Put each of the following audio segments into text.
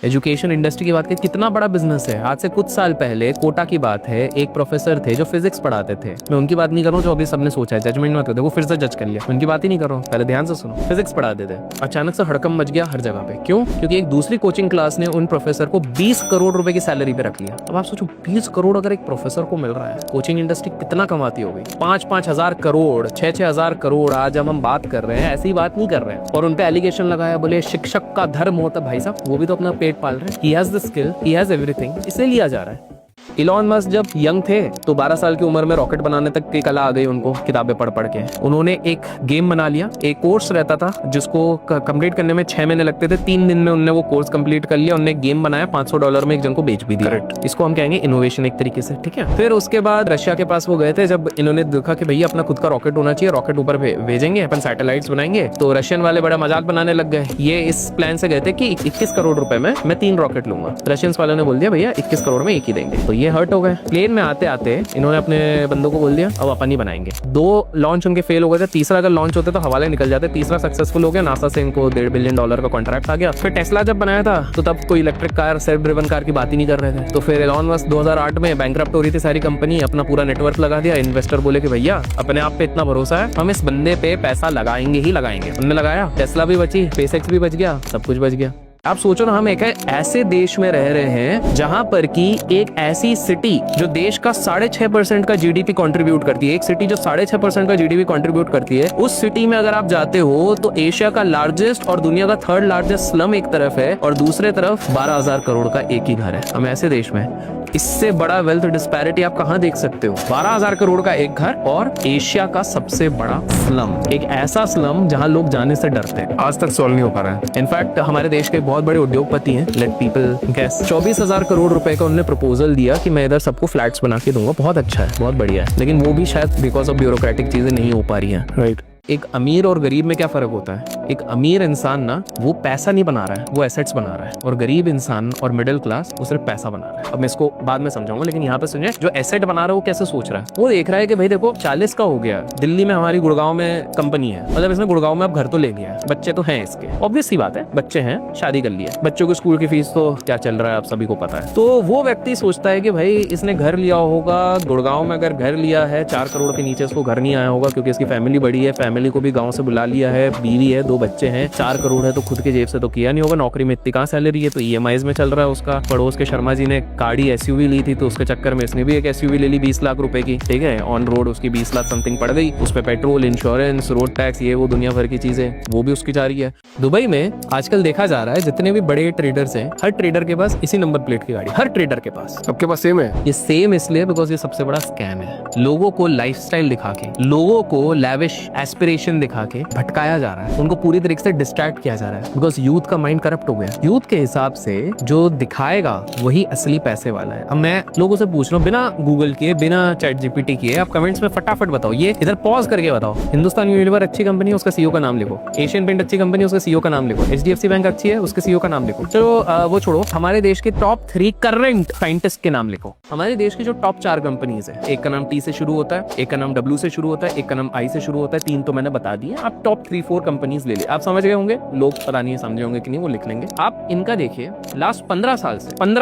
Education industry की बात करें, कितना बड़ा बिजनेस है। आज से कुछ साल पहले कोटा की बात है, एक प्रोफेसर थे जो फिजिक्स पढ़ाते थे। मैं उनकी बात नहीं कर रहा हूँ जो अभी सबने सोचा है, जजमेंट मत करो, देखो फिर से जज कर लिया, उनकी बात ही नहीं कर रहा हूँ, पहले ध्यान से सुनो। फिजिक्स पढ़ाते थे, अचानक से हड़कम मच गया हर जगह पे। क्यों? क्योंकि एक दूसरी कोचिंग क्लास ने उन प्रोफेसर को 20 करोड़ रुपए की सैलरी पे रख लिया। अब आप सोचो 20 करोड़ अगर एक प्रोफेसर को मिल रहा है, कोचिंग इंडस्ट्री कितना कमाती होगी? 5-5 हजार करोड़, 6-6 हजार करोड़। आज हम बात कर रहे हैं, ऐसी बात नहीं कर रहे हैं। और उनपे एलिगेशन लगाया, बोले शिक्षक का धर्म होता। भाई साहब वो भी तो अपना पेट पाल रहे हैं। He has the skill, he has everything, इसे लिया जा रहा है। इलॉन मस्क जब यंग थे तो 12 साल की उम्र में रॉकेट बनाने तक की कला आ गई उनको, किताबें पढ़ पढ़ के। उन्होंने एक गेम बना लिया, एक कोर्स रहता था जिसको कंप्लीट करने में 6 महीने लगते थे, 3 दिन में उन्होंने वो कोर्स कंप्लीट कर लिया। उन्होंने गेम बनाया, $500 में एक जन को बेच भी दिया। इसको हम कहेंगे इनोवेशन एक तरीके से, ठीक है। फिर उसके बाद रशिया के पास वो गए थे, जब इन्होंने देखा कि भैया अपना खुद का रॉकेट होना चाहिए, रॉकेट ऊपर भेजेंगे, अपन सैटेलाइट्स बनाएंगे। तो रशियन वाले बड़ा मजाक बनाने लग गए। ये इस प्लान से गए थे कि 21 करोड़ रुपए में मैं 3 रॉकेट लूंगा। रशियंस वालों ने बोल दिया भैया 21 करोड़ में एक ही देंगे। तो ये हर्ट हो गए। प्लेन में आते आते इन्होंने अपने बंदों को बोल दिया अब अपन ही बनाएंगे। 2 लॉन्च उनके फेल हो गए थे, तीसरा अगर लॉन्च होते तो हवाले निकल जाते। तीसरा सक्सेसफुल हो गया, नासा से इनको $1.5 बिलियन का कॉन्ट्रैक्ट आ गया। फिर टेस्ला जब बनाया था तो तब कोई electric car, self driven car की बात ही नहीं कर रहे थे। तो फिर एलॉन मस्क 2008 में बैंकरप्ट हो रही थी सारी कंपनी, अपना पूरा नेटवर्क लगा दिया। इन्वेस्टर बोले कि भैया अपने आप पे इतना भरोसा है, हम इस बंदे पे पैसा लगाएंगे ही लगाएंगे। उन्होंने लगाया, टेस्ला भी बची, स्पेसएक्स भी बच गया, सब कुछ बच गया। आप सोचो ना, हम एक ऐसे देश में रह रहे हैं जहां पर की एक ऐसी सिटी जो देश का 6.5% का जीडीपी कंट्रीब्यूट करती है, एक सिटी जो 6.5% का जीडीपी कंट्रीब्यूट करती है, उस सिटी में अगर आप जाते हो तो एशिया का लार्जेस्ट और दुनिया का 3rd लार्जेस्ट स्लम एक तरफ है और दूसरे तरफ 12,000 करोड़ का एक ही घर है। हम ऐसे देश में, इससे बड़ा वेल्थ डिस्पैरिटी आप कहां देख सकते हो? 12,000 करोड़ का एक घर और एशिया का सबसे बड़ा स्लम, एक ऐसा स्लम जहां लोग जाने से डरते हैं। आज तक सॉल्व नहीं हो पा रहा है। इनफैक्ट हमारे देश के बहुत बड़े उद्योगपति हैं, लेट पीपल गेस, 24,000 करोड़ रुपए का उन्होंने प्रपोजल दिया कि मैं इधर सबको फ्लैट्स बना के दूंगा। बहुत अच्छा है, बहुत बढ़िया है, लेकिन वो भी शायद बिकॉज ऑफ ब्यूरोक्रेटिक चीजें नहीं हो पा रही है। राइट। एक अमीर और गरीब में क्या फर्क होता है? एक अमीर इंसान ना वो पैसा नहीं बना रहा है, वो एसेट्स बना रहा है, और गरीब इंसान और मिडिल क्लास वो सिर्फ पैसा बना रहा है। अब मैं इसको बाद में समझाऊंगा, लेकिन यहाँ पे सुनिए, जो एसेट बना रहा है वो कैसे सोच रहा है। वो देख रहा है कि भाई देखो 40 का हो गया, दिल्ली में हमारी गुड़गांव में कंपनी है, मतलब इसने गुड़गांव में अब घर तो ले लिया है, बच्चे तो हैं इसके, ऑब्वियस सी बात है, बच्चे हैं, शादी कर लिया, बच्चों की स्कूल की फीस तो क्या चल रहा है आप सभी को पता है। तो वो व्यक्ति सोचता है कि भाई इसने घर लिया होगा गुड़गांव में, अगर घर लिया है 4 करोड़ के नीचे इसको घर नहीं आया होगा, क्योंकि इसकी फैमिली बड़ी है, फैमिली को भी गाँव से ला लिया है, बीवी है, 2 बच्चे हैं, 4 करोड़ है, तो खुद के जेब से तो किया नहीं होगा, नौकरी में इतनी कहां सैलरी है, तो ईएमआईज में चल रहा है उसका। पड़ोस के शर्मा जी ने गाड़ी एसयूवी ली थी, तो उसके चक्कर में इसने भी एक एसयूवी ले ली 20 लाख रुपए की, ठीक है, ऑन रोड उसकी 20 लाख समथिंग पड़ गई, उस पे पेट्रोल, इंश्योरेंस, रोड टैक्स, ये वो दुनिया भर की चीजें वो भी उसकी जा रही है। दुबई में आजकल देखा जा रहा है जितने भी बड़े ट्रेडर्स हैं, हर ट्रेडर के पास इसी नंबर प्लेट की गाड़ी, हर ट्रेडर के पास, सबके पास सेम है। ये सेम इसलिए बिकॉज ये सबसे बड़ा स्कैम है। लोगों को लाइफस्टाइल दिखा के, लोगों को लैविश एस्पिरेशन दिखा के भटकाया जा रहा है, उनको पूरी तरीके से डिस्ट्रैक्ट किया जा रहा है, बिकॉज यूथ का माइंड करप्ट हो गया। यूथ के हिसाब से जो दिखाएगा वही असली पैसे वाला है। अब मैं लोगों से पूछ रहा हूँ, बिना गूगल किए, बिना चैट जीपीटी किए, आप कमेंट्स में फटाफट बताओ, ये इधर पॉज करके बताओ, हिंदुस्तान यूनिलीवर अच्छी कंपनी है, उसका सीईओ का नाम लिखो, एशियन पेंट अच्छी कंपनी है, उसका सीईओ का नाम लिखो, एचडीएफसी बैंक अच्छी है, उसके सीईओ का नाम लिखो। चलो वो छोड़ो, हमारे देश के टॉप 3 करंट साइंटिस्ट के नाम लिखो। हमारे देश की जो टॉप 4 कंपनीज है, एक का नाम टी से शुरू होता है, एक का नाम डब्ल्यू से शुरू होता है, एक का नाम आई से शुरू होता है, 3 तो मैंने बता दिए। आप टॉप 3-4 कंपनीज ले ले, आप समझ गए होंगे, लोग पता नहीं समझे होंगे कि नहीं, वो लिख लेंगे। आप इनका देखिए, लास्ट 15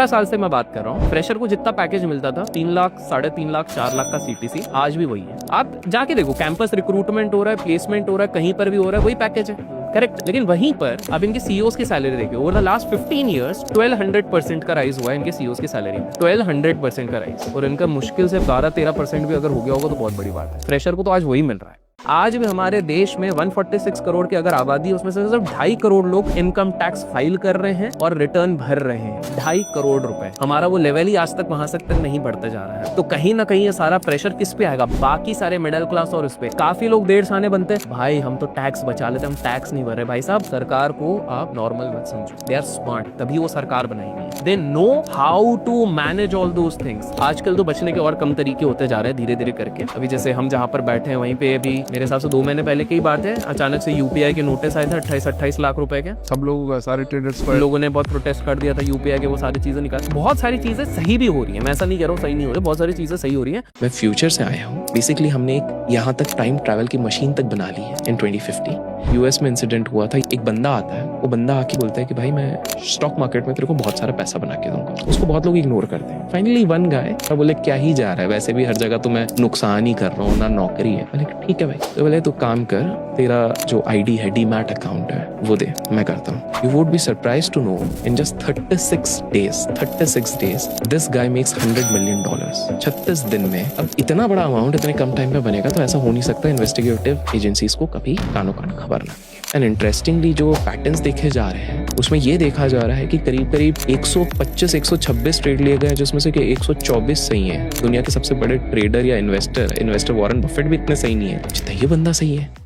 साल से मैं बात कर रहा हूँ, फ्रेशर को जितना पैकेज मिलता था 3 लाख, 3.5 लाख, 4 लाख का सीटीसी, आज भी वही है। आप जाके देखो, कैंपस रिक्रूटमेंट हो रहा है, प्लेसमेंट हो रहा है, कहीं पर भी हो रहा है, वही पैकेज है, करेक्ट। लेकिन वहीं पर अब इनके सीईओस की सैलरी देखिए, ओवर द लास्ट 15 इयर्स 1200% का राइज हुआ है इनके सीईओस की सैलरी में, 1200% का राइज, और इनका मुश्किल से 12-13% भी अगर हो गया होगा तो बहुत बड़ी बात है। फ्रेशर को तो आज वही मिल रहा है। आज भी हमारे देश में 146 करोड़ की अगर आबादी है, उसमें से सिर्फ 2.5 करोड़ लोग इनकम टैक्स फाइल कर रहे हैं और रिटर्न भर रहे हैं। 2.5 करोड़ रुपए, हमारा वो लेवल ही आज तक वहां तक नहीं बढ़ता जा रहा है। तो कहीं ना कहीं ये सारा प्रेशर किस पे आएगा? बाकी सारे मिडिल क्लास और उस पे। काफी लोग 1.5 आने बनते हैं, भाई हम तो टैक्स बचा लेते, हम टैक्स नहीं भर रहे। भाई साहब, सरकार को आप नॉर्मल मत समझो, दे आर स्मार्ट, तभी वो सरकार बनाएंगे। They know how to manage all those things. आजकल तो बचने के और कम तरीके होते जा रहे हैं धीरे धीरे करके। अभी जैसे हम जहाँ पर बैठे हैं वहीं पे अभी मेरे हिसाब से 2 महीने पहले की बात है, अचानक से यूपीआई के नोटिस आए थे 28 लाख रुपए के। सब लोग, सारे ट्रेडर्स, लोगों ने बहुत प्रोटेस्ट कर दिया था यूपीआई के, वो सारी चीजें निकाल। बहुत सारी चीजें सही भी हो रही है, मैं ऐसा नहीं कह रहा हूँ सही नहीं हो रही, बहुत सारी चीजें सही हो रही है। मैं फ्यूचर से आया हूँ, बेसिकली हमने एक यहाँ तक टाइम ट्रैवल की मशीन तक बना ली है इन 2050। यूएस में इंसिडेंट हुआ था, एक बंदा आता है, वो बंदा आके बोलता है कि भाई मैं स्टॉक मार्केट में तेरे को बहुत सारा पैसा बना के दूंगा। उसको बहुत लोग इग्नोर करते हैं। फाइनली वन गाय बोले क्या ही जा रहा है, वैसे भी हर जगह तो मैं नुकसान ही कर रहा हूँ, ना नौकरी है। बोले ठीक है भाई, तो बोले तू काम कर, तेरा जो आईडी है, डीमैट अकाउंट है, वो दे, मैं करता हूँ। You would be surprise to know in just 36 days this guy makes $100 million. 36 दिन में। अब इतना बड़ा अमाउंट इतने कम टाइम में बनेगा तो ऐसा हो नहीं सकता इन्वेस्टिगेटिव एजेंसीज को कभी कानो कान खबर ना। एंड इंटरेस्टिंगली जो पैटर्न्स देखे जा रहे हैं उसमें ये देखा जा रहा है कि करीब 126 ट्रेड लिए गए, जिसमें से कि 124 सही है। दुनिया के सबसे बड़े ट्रेडर या इन्वेस्टर वॉरेन बफेट भी इतने सही नहीं है जितना ये बंदा सही है।